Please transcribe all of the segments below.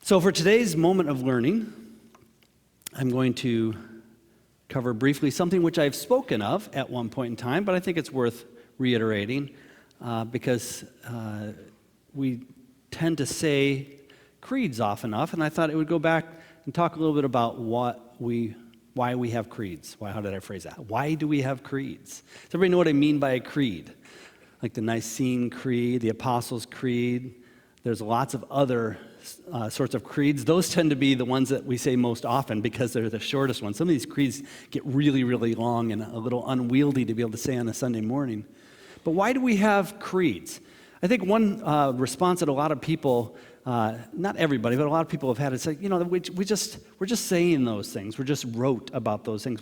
So for today's moment of learning, I'm going to cover briefly something which I've spoken of at one point in time, but I think it's worth reiterating because we tend to say creeds often enough, and I thought it would go back and talk a little bit about why we have creeds. How did I phrase that? Why do we have creeds? Does everybody know what I mean by a creed? Like the Nicene Creed, the Apostles' Creed. There's lots of other sorts of creeds. Those tend to be the ones that we say most often because they're the shortest ones. Some of these creeds get really, really long and a little unwieldy to be able to say on a Sunday morning. But why do we have creeds? I think one response that a lot of people, not everybody, but a lot of people have had is like, we're just saying those things. We're just rote about those things.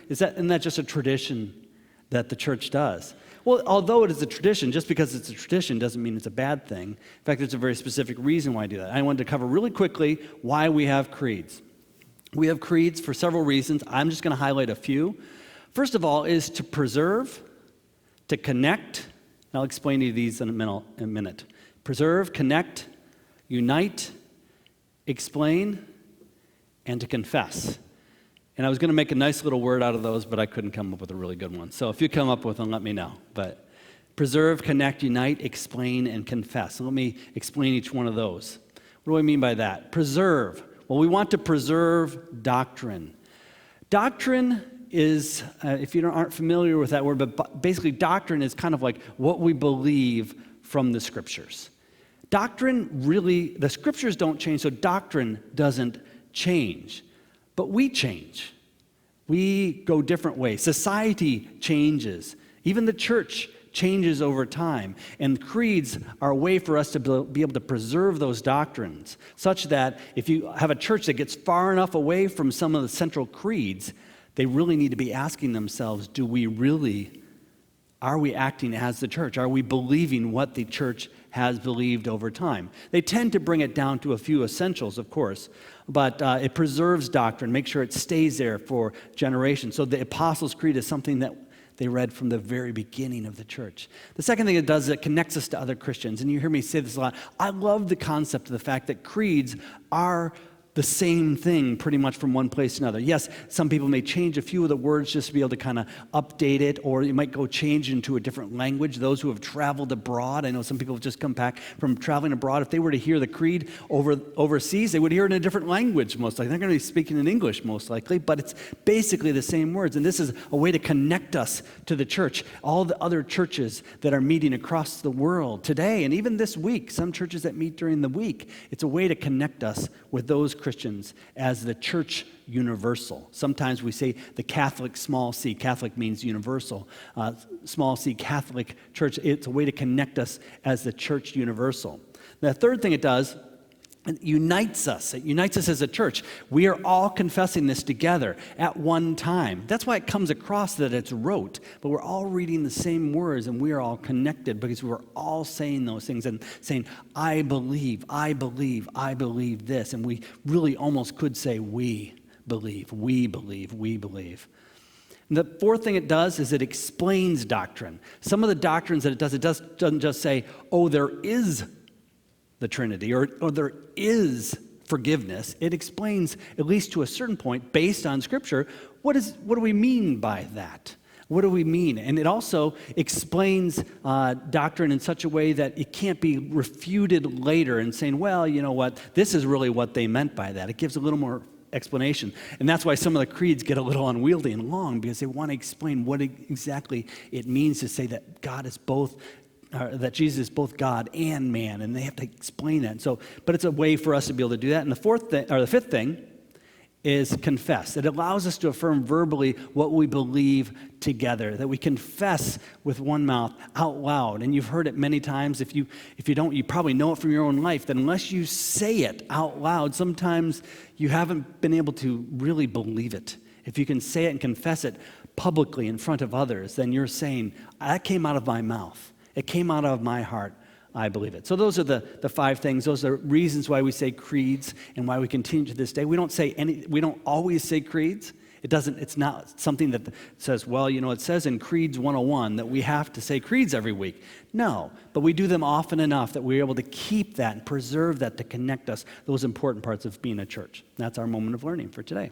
Isn't that just a tradition that the church does? Well, although it is a tradition, just because it's a tradition doesn't mean it's a bad thing. In fact, there's a very specific reason why I do that. I wanted to cover really quickly why we have creeds. We have creeds for several reasons. I'm just going to highlight a few. First of all is to preserve, to connect, and I'll explain to you these in a minute. Preserve, connect, unite, explain, and to confess. And I was going to make a nice little word out of those, but I couldn't come up with a really good one. So if you come up with one, let me know. But preserve, connect, unite, explain, and confess. So let me explain each one of those. What do I mean by that? Preserve. Well, we want to preserve doctrine. Doctrine is, if you aren't familiar with that word, but basically doctrine is kind of like what we believe from the Scriptures. Doctrine really, the Scriptures don't change, so doctrine doesn't change. But we change. We go different ways. Society changes. Even the church changes over time. And creeds are a way for us to be able to preserve those doctrines, such that if you have a church that gets far enough away from some of the central creeds, they really need to be asking themselves, are we acting as the church? Are we believing what the church has believed over time? They tend to bring it down to a few essentials, of course, but it preserves doctrine, make sure it stays there for generations. So the Apostles' Creed is something that they read from the very beginning of the church. The second thing it does is it connects us to other Christians, and you hear me say this a lot. I love the concept of the fact that creeds are the same thing pretty much from one place to another. Yes, some people may change a few of the words just to be able to kind of update it, or you might go change into a different language. Those who have traveled abroad, I know some people have just come back from traveling abroad. If they were to hear the creed overseas, they would hear it in a different language most likely. They're going to be speaking in English most likely, but it's basically the same words. And this is a way to connect us to the church, all the other churches that are meeting across the world today, and even this week, some churches that meet during the week. It's a way to connect us with those Christians as the church universal. Sometimes we say the Catholic, small c. Catholic means universal. Small c, Catholic church. It's a way to connect us as the church universal. The third thing it does, it unites us. It unites us as a church. We are all confessing this together at one time. That's why it comes across that it's rote, but we're all reading the same words and we are all connected because we're all saying those things and saying, I believe this. And we really almost could say, we believe. And the fourth thing it does is it explains doctrine. Some of the doctrines that it doesn't just say, oh, there is the Trinity, or there is forgiveness. It explains, at least to a certain point, based on Scripture, what do we mean by that? What do we mean? And it also explains doctrine in such a way that it can't be refuted later and saying, well, you know what, this is really what they meant by that. It gives a little more explanation. And that's why some of the creeds get a little unwieldy and long, because they want to explain what exactly it means to say that God is both that Jesus is both God and man, and they have to explain that. So, but it's a way for us to be able to do that. And the fifth thing is confess. It allows us to affirm verbally what we believe together, that we confess with one mouth out loud. And you've heard it many times. If you don't, you probably know it from your own life, that unless you say it out loud, sometimes you haven't been able to really believe it. If you can say it and confess it publicly in front of others, then you're saying, that came out of my mouth. It came out of my heart. I believe it. So those are the five things. Those are reasons why we say creeds and why we continue to this day. We don't always say creeds. It's not something that says, well, it says in Creeds 101 that we have to say creeds every week. No, but we do them often enough that we're able to keep that and preserve that to connect us, those important parts of being a church. That's our moment of learning for today.